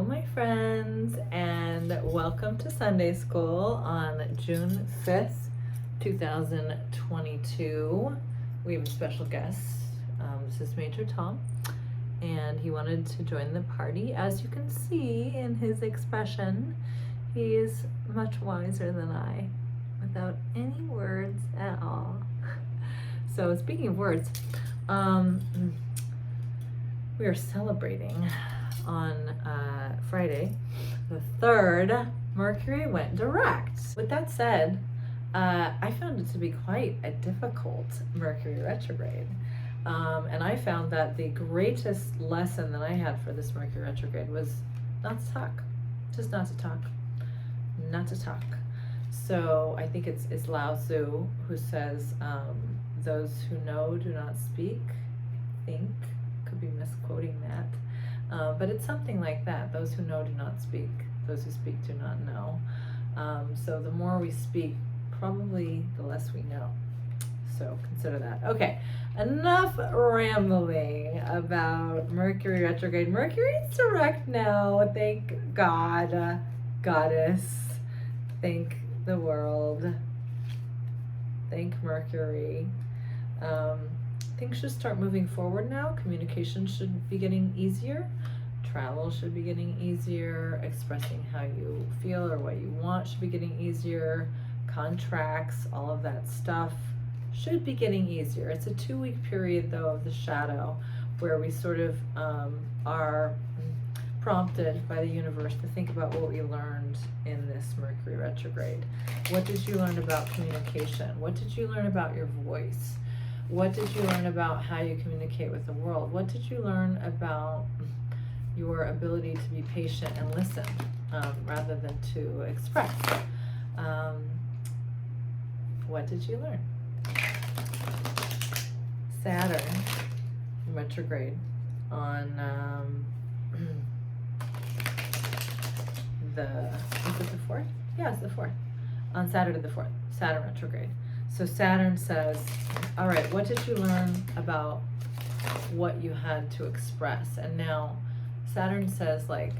my friends, and welcome to Sunday School on June 5th, 2022. We have a special guest. This is Major Tom, and he wanted to join the party. As you can see in his expression, he is much wiser than I, without any words at all. So speaking of words, we are celebrating on Friday the 3rd, Mercury went direct. With that said, I found it to be quite a difficult Mercury retrograde. And I found that the greatest lesson that I had for this Mercury retrograde was not to talk. Just not to talk. Not to talk. So I think it's Lao Tzu who says, those who know do not speak. I think, could be misquoting that. But it's something like that. Those who know do not speak. Those who speak do not know. So the more we speak, probably the less we know. So consider that. Okay, enough rambling about Mercury retrograde. Mercury's direct now. Thank God, Goddess. Thank the world. Thank Mercury. Things should start moving forward now. Communication should be getting easier. Travel should be getting easier. Expressing how you feel or what you want should be getting easier. Contracts, all of that stuff should be getting easier. It's a 2-week period though of the shadow where we sort of are prompted by the universe to think about what we learned in this Mercury retrograde. What did you learn about communication? What did you learn about your voice? What did you learn about how you communicate with the world? What did you learn about your ability to be patient and listen rather than to express? What did you learn? Saturn retrograde on is it the 4th? Yeah, it's the 4th. On Saturday the 4th, Saturn retrograde. So Saturn says, all right, what did you learn about what you had to express? And now Saturn says, like,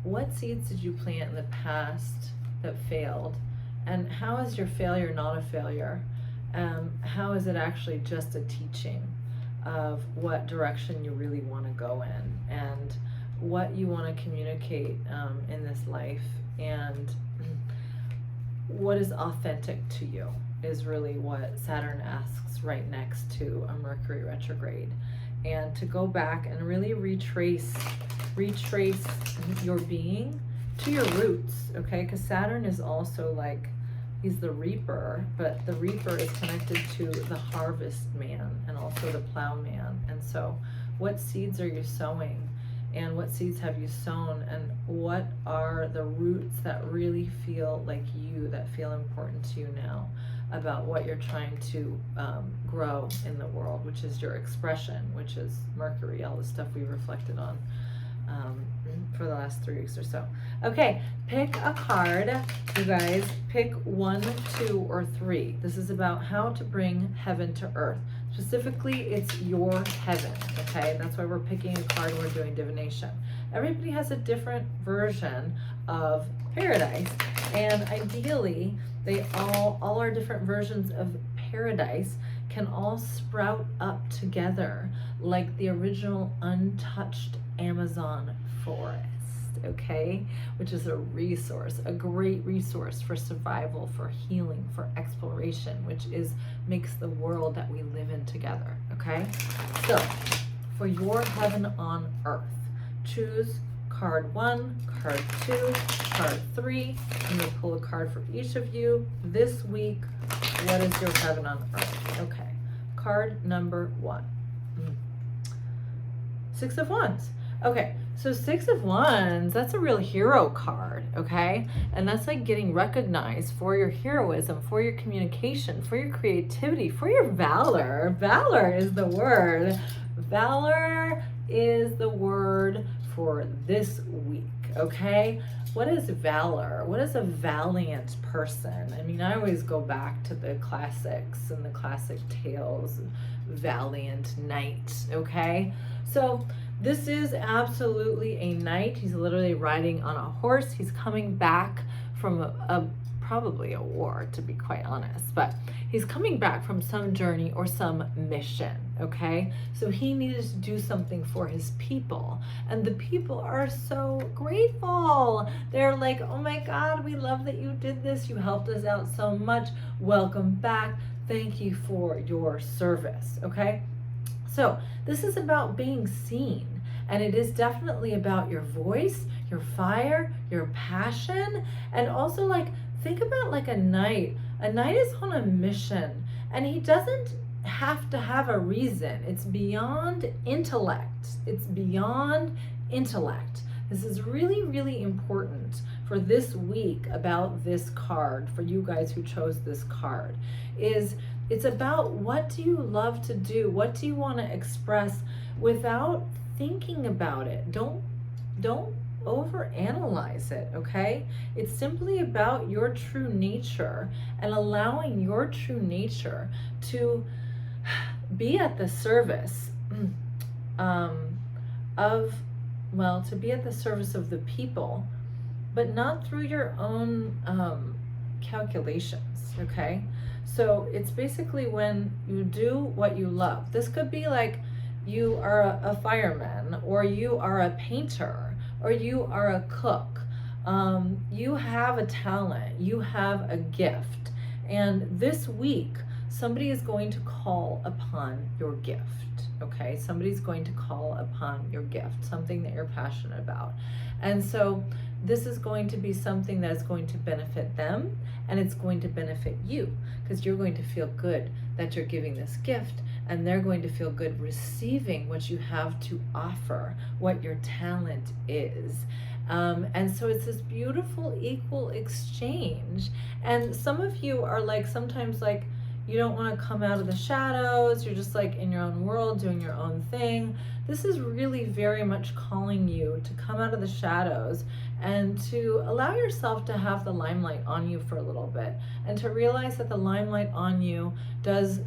what seeds did you plant in the past that failed? And how is your failure not a failure? How is it actually just a teaching of what direction you really want to go in and what you want to communicate in this life, and what is authentic to you is really what Saturn asks right next to a Mercury retrograde. And to go back and really retrace your being to your roots, okay? Because Saturn is also like, he's the reaper, but the reaper is connected to the harvest man and also the plowman. And so what seeds are you sowing? And what seeds have you sown? And what are the roots that really feel like you, that feel important to you now about what you're trying to grow in the world, which is your expression, which is Mercury, all the stuff we reflected on for the last 3 weeks or so. Okay, pick a card, you guys. Pick 1, 2, or 3. This is about how to bring heaven to earth. Specifically, it's your heaven, okay? That's why we're picking a card and we're doing divination. Everybody has a different version of paradise, and ideally, they all our different versions of paradise can all sprout up together like the original untouched Amazon forest, okay? Which is a resource, a great resource for survival, for healing, for exploration, which makes the world that we live in together, okay? So, for your heaven on earth, choose card 1, card 2, card 3. I'm gonna pull a card for each of you this week. What is your heaven on earth? Okay, card number 1. 6 of Wands. Okay, so 6 of Wands, that's a real hero card, okay? And that's like getting recognized for your heroism, for your communication, for your creativity, for your valor. Valor is the word. Valor is the word for this week, okay? What is valor? What is a valiant person? I mean, I always go back to the classics and the classic tales, valiant knight, okay? So This is absolutely a knight. He's literally riding on a horse. He's coming back from probably a war, to be quite honest, but he's coming back from some journey or some mission, okay? So he needed to do something for his people, and the people are so grateful. They're like, oh my God, we love that you did this. You helped us out so much. Welcome back. Thank you for your service, okay? So this is about being seen, and it is definitely about your voice, your fire, your passion, and also like, think about like a knight. A knight is on a mission, and he doesn't have to have a reason. It's beyond intellect. It's beyond intellect. This is really, really important for this week about this card, for you guys who chose this card, is it's about what do you love to do? What do you want to express without thinking about it? Don't overanalyze it, okay? It's simply about your true nature and allowing your true nature to be at the service to be at the service of the people, but not through your own calculations, okay? So it's basically when you do what you love. This could be like you are a fireman, or you are a painter, or you are a cook. You have a talent, you have a gift, and this week somebody is going to call upon your gift, okay? Somebody's going to call upon your gift, something that you're passionate about. And so this is going to be something that is going to benefit them, and it's going to benefit you, because you're going to feel good that you're giving this gift, and they're going to feel good receiving what you have to offer, what your talent is. And so it's this beautiful equal exchange. And some of you are like, sometimes like, you don't want to come out of the shadows. You're just like in your own world, doing your own thing. This is really very much calling you to come out of the shadows and to allow yourself to have the limelight on you for a little bit, and to realize that the limelight on you does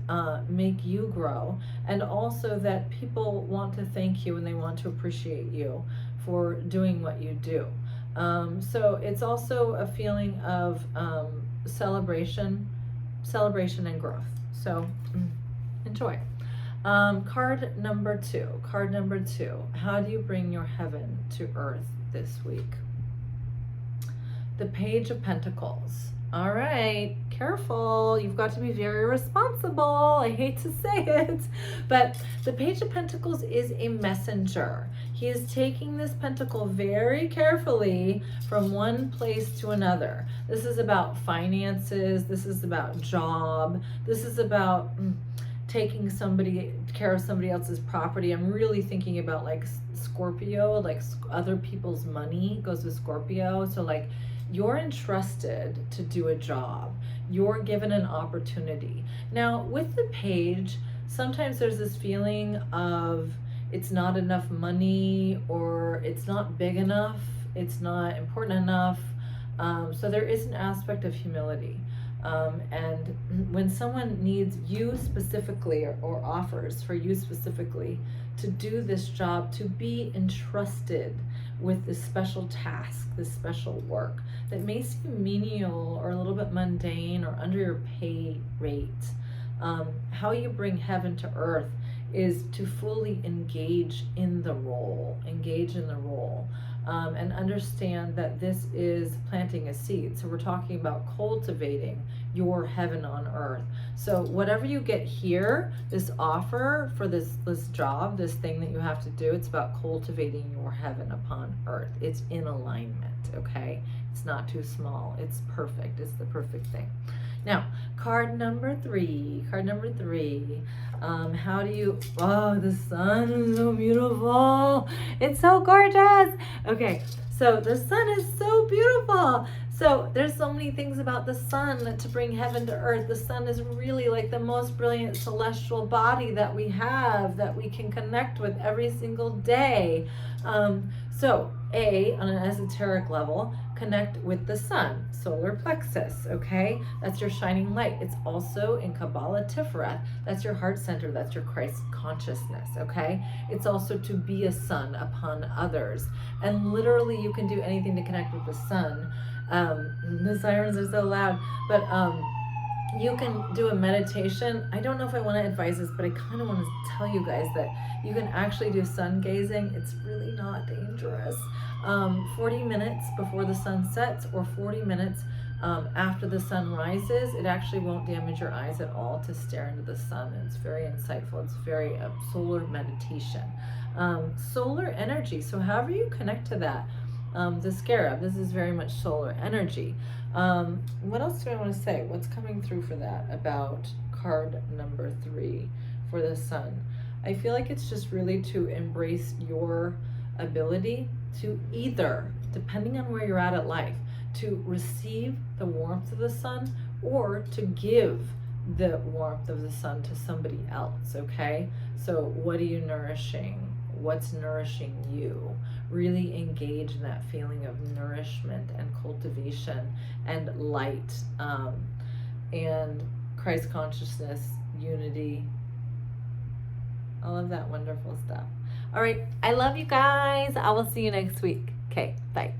make you grow, and also that people want to thank you and they want to appreciate you for doing what you do. So it's also a feeling of celebration and growth. So enjoy. Card number two. How do you bring your heaven to earth this week? The Page of Pentacles. All right, careful. You've got to be very responsible. I hate to say it, but the Page of Pentacles is a messenger. He is taking this pentacle very carefully from one place to another. This is about finances. This is about job. This is about taking care of somebody else's property. I'm really thinking about like Scorpio, like other people's money goes with Scorpio. So like, you're entrusted to do a job. You're given an opportunity. Now, with the page, sometimes there's this feeling of it's not enough money, or it's not big enough, it's not important enough. So there is an aspect of humility. And when someone needs you specifically, or offers for you specifically to do this job, to be entrusted with this special task, this special work that may seem menial or a little bit mundane or under your pay rate, how you bring heaven to earth is to fully engage in the role, and understand that this is planting a seed. So we're talking about cultivating your heaven on earth. So whatever you get here, this offer for this job, this thing that you have to do, it's about cultivating your heaven upon earth. It's in alignment, okay? It's not too small. It's perfect. It's the perfect thing. Now, card number three. How do you, the sun is so beautiful. It's so gorgeous. Okay, so the sun is so beautiful. So there's so many things about the sun to bring heaven to earth. The sun is really like the most brilliant celestial body that we have, that we can connect with every single day. So A, on an esoteric level, connect with the sun, solar plexus, okay? That's your shining light. It's also in Kabbalah Tiferet. That's your heart center. That's your Christ consciousness, okay? It's also to be a sun upon others. And literally you can do anything to connect with the sun. The sirens are so loud, but you can do a meditation. I don't know if I want to advise this, but I kind of want to tell you guys that you can actually do sun gazing. It's really not dangerous. 40 minutes before the sun sets or 40 minutes after the sun rises, it actually won't damage your eyes at all to stare into the sun. It's very insightful. It's very solar meditation. Solar energy. So however you connect to that, the scarab, this is very much solar energy. What else do I want to say? What's coming through for that about card number 3 for the sun? I feel like it's just really to embrace your ability to either, depending on where you're at life, to receive the warmth of the sun or to give the warmth of the sun to somebody else, okay? So what are you nourishing? What's nourishing you? Really engage in that feeling of nourishment and cultivation and light, and Christ consciousness, unity, all of that wonderful stuff. All right, I love you guys. I will see you next week. Okay, bye.